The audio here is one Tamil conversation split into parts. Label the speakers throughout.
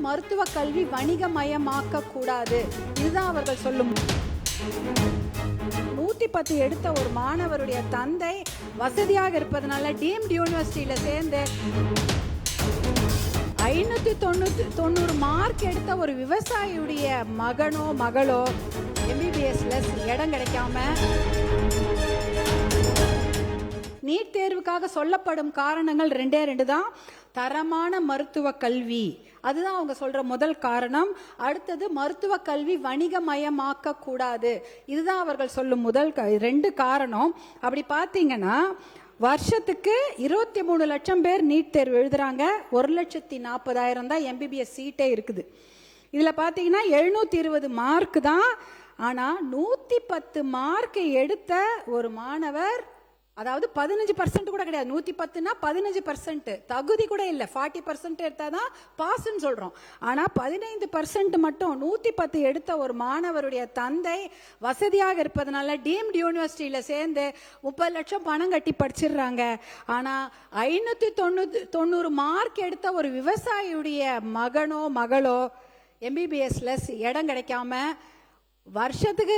Speaker 1: மருத்துவ கல்வி வணிகமயமாக்க கூடாது. இதுதான் அவர்கள் சொல்லும். 110 எடுத்த ஒரு மாணவருடைய தந்தை வசதியாக இருப்பதனால டீம்டு யூனிவர்சிட்டியில சேர்ந்து 590 மார்க் எடுத்த ஒரு விவசாயியுடைய மகனோ மகளோ MBBSல இடம் கிடைக்காம நீட் தேர்வுக்காக சொல்லப்படும் காரணங்கள் 2 தான். தரமான மருத்துவ கல்வி, அதுதான் அவங்க சொல்ற முதல் காரணம். அடுத்தது மருத்துவ கல்வி வணிகமயமாக்க கூடாது, இதுதான் அவர்கள் சொல்லும் முதல் 2 காரணம். அப்படி பார்த்தீங்கன்னா வருஷத்துக்கு 23 லட்சம் பேர் நீட் தேர்வு எழுதுறாங்க. 1,40,000 தான் MBBS சீட்டே இருக்குது. இதில் பார்த்தீங்கன்னா 720 மார்க் தான். ஆனால் 110 மார்க் எடுத்த ஒரு மாணவர், அதாவது 15% கூட கிடையாது, 110னா 15%, தகுதி கூட இல்லை. 40% எடுத்தால் தான் பாஸ்ன்னு சொல்கிறோம். ஆனால் 15% மட்டும் 110 எடுத்த ஒரு மாணவருடைய தந்தை வசதியாக இருப்பதனால டீம்டு யூனிவர்சிட்டியில் சேர்ந்து 30 லட்சம் பணம் கட்டி படிச்சிடுறாங்க. ஆனால் 590 மார்க் எடுத்த ஒரு விவசாயியுடைய மகனோ மகளோ MBBSல இடம் கிடைக்காம வருஷத்துக்கு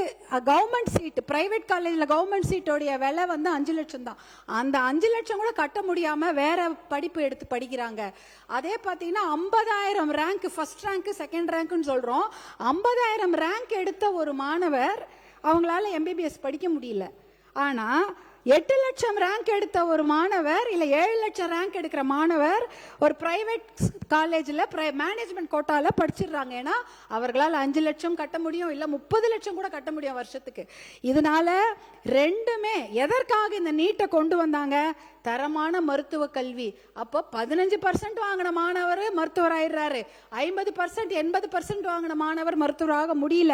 Speaker 1: கவர்மெண்ட் சீட், பிரைவேட் காலேஜில் கவர்மெண்ட் சீட்டோடைய விலை 5 லட்சம் தான். அந்த 5 லட்சம் கூட கட்ட முடியாமல் வேற படிப்பு எடுத்து படிக்கிறாங்க. அதே பார்த்தீங்கன்னா 50,000 ரேங்க், ஃபர்ஸ்ட் ரேங்க் செகண்ட் ரேங்க்னு சொல்கிறோம். 50,000 ரேங்க் எடுத்த ஒரு மாணவர் அவங்களால MBBS படிக்க முடியல. ஆனால் 8 லட்சம் ரேங்க் எடுத்த ஒரு மாணவர், இல்லை 7 லட்சம் ரேங்க் எடுக்கிற மாணவர் ஒரு பிரைவேட் காலேஜில் மேனேஜ்மெண்ட் கோட்டாவில் படிச்சிடுறாங்க. ஏன்னா அவர்களால் 5 லட்சம் கட்ட முடியும், இல்லை 30 லட்சம் கூட கட்ட முடியும் வருஷத்துக்கு. இதனால ரெண்டுமே எதற்காக இந்த நீட்டை கொண்டு வந்தாங்க? தரமான மருத்துவ கல்வி. அப்போ 15% வாங்கின மாணவர் மருத்துவர் ஆயிடுறாரு, 50% 80% வாங்கின மாணவர் மருத்துவராக முடியல.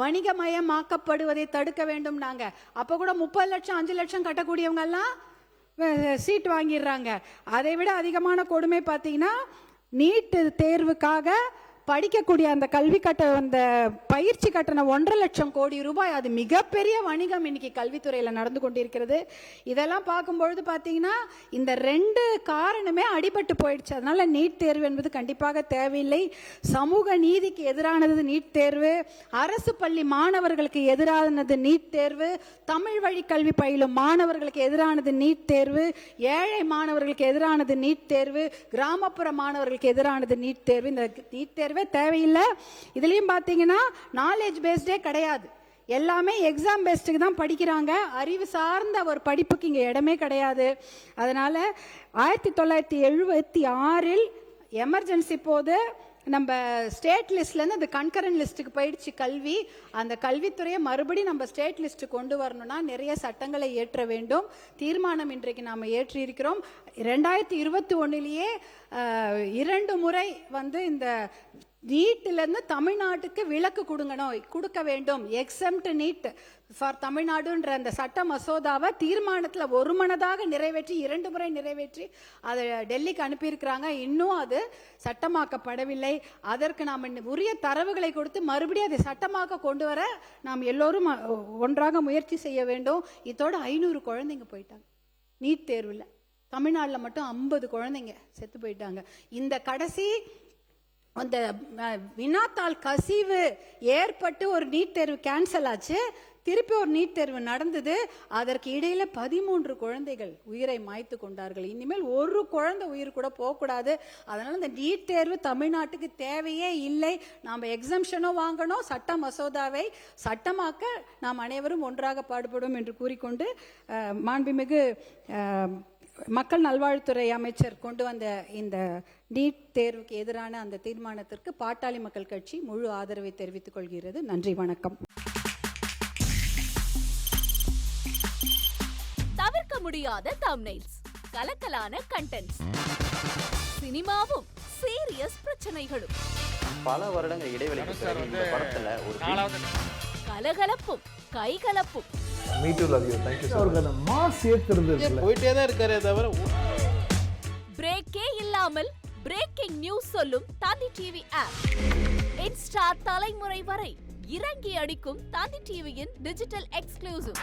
Speaker 1: வணிகமயமாக்கப்படுவதை தடுக்க வேண்டும். நாங்க அப்போ கூட 30 லட்சம் 5 லட்சம் கட்டக்கூடியவங்க எல்லாம் சீட் வாங்கிடுறாங்க. அதை விட அதிகமான கொடுமை பார்த்தீங்கன்னா நீட் தேர்வுக்காக படிக்கக்கூடிய அந்த கல்வி அந்த பயிற்சி கட்டணம் 1.5 லட்சம் கோடி ரூபாய். அது மிகப்பெரிய வணிகம் இன்னைக்கு கல்வித்துறையில் நடந்து கொண்டிருக்கிறது. இதெல்லாம் பார்க்கும்பொழுது பார்த்தீங்கன்னா இந்த 2 காரணமே அடிபட்டு போயிடுச்சு. அதனால நீட் தேர்வு என்பது கண்டிப்பாக தேவையில்லை. சமூக நீதிக்கு எதிரானது நீட் தேர்வு, அரசு பள்ளி மாணவர்களுக்கு எதிரானது நீட் தேர்வு, தமிழ் வழி கல்வி பயிலும் மாணவர்களுக்கு எதிரானது நீட் தேர்வு, ஏழை மாணவர்களுக்கு எதிரானது நீட் தேர்வு, கிராமப்புற மாணவர்களுக்கு எதிரானது நீட் தேர்வு. இந்த நீட் தேர்வு தேவையில்லை. இதுலயும் பாத்தீங்கன்னா நாலேஜ் பேஸ்டே கிடையாது, எல்லாமே எக்ஸாம் பேஸ்டுக்கு தான் படிக்கிறாங்க. அறிவு சார்ந்த ஒரு படிப்புக்கு இங்க இடமே கிடையாது. அதனால 1976 எமர்ஜென்சி போது நம்ம ஸ்டேட் லிஸ்ட்லேருந்து அந்த கன்கரண்ட் லிஸ்ட்டுக்கு போயிடுச்சு கல்வி. அந்த கல்வித்துறையை மறுபடியும் நம்ம ஸ்டேட் லிஸ்ட்டு கொண்டு வரணும்னா நிறைய சட்டங்களை ஏற்ற வேண்டும். தீர்மானம் இன்றைக்கு நாம் ஏற்றி இருக்கிறோம். 2021 2 முறை இந்த நீட்டிலேருந்து தமிழ்நாட்டுக்கு விலக்கு கொடுக்க வேண்டும். எக்ஸம்ட் நீட் ஃபார் தமிழ்நாடுன்ற அந்த சட்ட மசோதாவை தீர்மானத்தில் ஒருமனதாக நிறைவேற்றி 2 முறை நிறைவேற்றி அதை டெல்லிக்கு அனுப்பியிருக்கிறாங்க. இன்னும் அது சட்டமாக்கப்படவில்லை. அதற்கு நாம் உரிய தரவுகளை கொடுத்து மறுபடியும் அதை சட்டமாக்க கொண்டு வர நாம் எல்லோரும் ஒன்றாக முயற்சி செய்ய வேண்டும். இதோட 500 குழந்தைங்க போயிட்டாங்க நீட் தேர்வில். தமிழ்நாட்டில் மட்டும் 50 குழந்தைங்க செத்து போயிட்டாங்க. இந்த கடைசி அந்த வினாத்தாள் கசிவு ஏற்பட்டு ஒரு நீட் தேர்வு கேன்சல் ஆச்சு. திருப்பி ஒரு நீட் தேர்வு நடந்தது. அதற்கு இடையில 13 குழந்தைகள் உயிரை மாய்த்து கொண்டார்கள். இனிமேல் ஒரு குழந்தை உயிர் கூட போகக்கூடாது. அதனால இந்த நீட் தேர்வு தமிழ்நாட்டுக்கு தேவையே இல்லை. நாம் எக்ஸம்ஷனும் வாங்கணும், சட்ட மசோதாவை சட்டமாக்க நாம் அனைவரும் ஒன்றாக பாடுபடும் என்று கூறிக்கொண்டு மாண்புமிகு மக்கள் நல்வாழ்வுத்துறை அமைச்சர் கொண்டு வந்த இந்த நீட் தேர்வுக்கு எதிரான அந்த தீர்மானத்திற்கு பாட்டாளி மக்கள் கட்சி முழு ஆதரவை தெரிவித்துக் கொள்கிறது. நன்றி, வணக்கம்.
Speaker 2: தவிர்க்க முடியாத தம்ப்நெயில்ஸ், கலக்கலான கண்டென்ட்ஸ், சினிமாவும் சீரியஸ் பிரச்சனைகளும்,
Speaker 3: பல வருடங்கள் இடைவெளிக்கு பிறகு இந்த படத்துல ஒரு
Speaker 2: கலகலப்பும் கைகலப்பும்.
Speaker 4: Me too, love you. Thank you so much. Mass ஏத்துறது
Speaker 3: போயிட்டே தான் இருக்காரே தவிர
Speaker 2: பிரேக்கே இல்லாமல் பிரேக்கிங் நியூஸ் சொல்லும் தந்தி டிவி ஆப். இன்ஸ்டா தலைமுறை வரை இறங்கி அடிக்கும் தந்தி டிவியின் டிஜிட்டல் எக்ஸ்க்ளூசிவ்.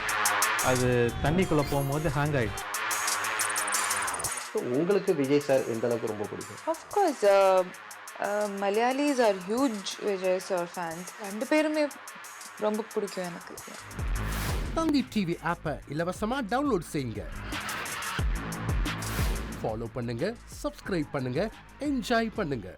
Speaker 4: அது தண்ணிக்குள்ள போகும்போது ஹேங் ஆயிடுச்சு.
Speaker 3: உங்களுக்கு விஜய் சார் எந்த அளவுக்கு ரொம்ப பிடிக்கும்?
Speaker 5: Of course, Malayalis are huge Vijay sir fans. 2 பேருமே ரொம்ப பிடிக்கும் எனக்கு.
Speaker 6: தந்தி டிவி ஆப்பை இலவசமா டவுன்லோட் செய்யுங்க. ஃபாலோ பண்ணுங்க, சப்ஸ்கிரைப் பண்ணுங்க, என்ஜாய் பண்ணுங்க.